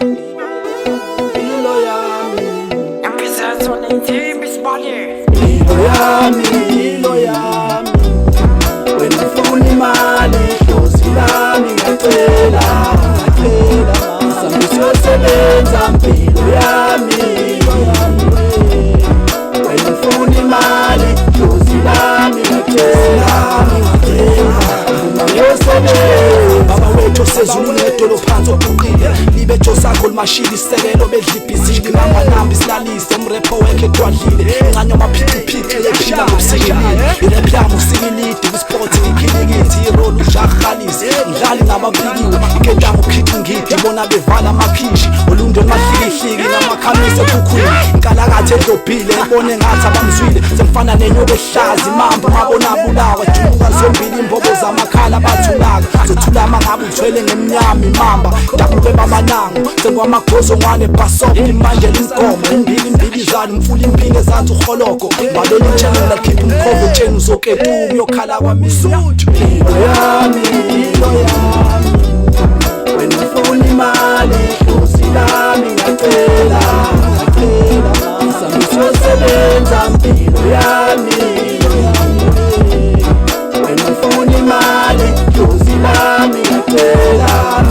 Impilo yami wena ufuna imali dlozi lami ngicela sami siyosebenza impilo yami wena ufuna imali dlozi lami ngicela baba wethu sezulu nedolo phansi obuqile libetho sakho limashila isekelo bedlibhizini namanamba isilalise umrepho wekhe edwadlile enqanya amaphithiphithi ephila ngobusikilini irep yami usikilidi kwisport ngikhilikithi iroli ujahalisi ngidlali nababikiwe iketamo ukhithi ngidi bona bevala amakhishi olundo emahliki namakhamisa ekhukhwini inkalakathe edlobhile ebone ngathi abamzwile semfana nenyoka ehlazi imamba mabona bulawa jumuka zombili imbobo zamakhala bathulaka zothulama ngabe uthwele ngemnyama imamba dabuke babanango sengwamagozo ngwane bhasopo imanje linkomo imbilizana umfula impilo ezansi urholoko babeli channel keep umkhove tsheni uzoketu uyokhala kwamisuthu impilo yami wena ufuna imali dlozi lami ngicela sami siyosebenza impilo yami wena ufuna imali dlozi lami ngicela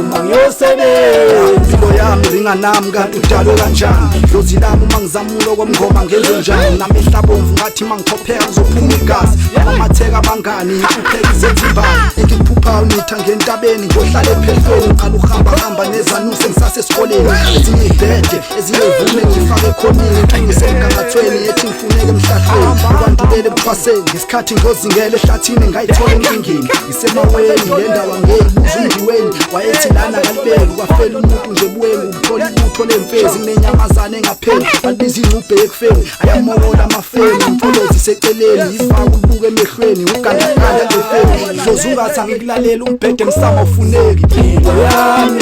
uma ngiyosebenza impilo yami ringanami kanti udalwe kanjani dlozi lami uma ngizamulo kwemngoma ngenze njani namehla bomvu ngathi mangikhopheka kuzophuma igazi amatheka abangani ukupheka izethimbani engiphuphayo nitha ngentabeni ngohlala ephehlweni ngiqala uhamba nezanuse ngisase esikoleni ezinye ibhede ezinevume ngifake ekhonini ngiqinise emgangathweni ethi ngifuneke emhlahlweni kwantulele ebuthwaseni ngesikhathi ngozingela ehlathini ngayithola enkingini ngisemaweni le ndawo ngeyibuza undiweni wayethi lana kalibeli kwafela umuntu nje buweni ukuthola ibutho lemfezi kunenyamazane engapheli balibiza inubhe ekufeni ayamokola amafeni umtholozi seceleni ivaka ubuke emehlweni ugandakanda efeni dlozi ungathi angikulalela umbhede msama ufuneki impilo yami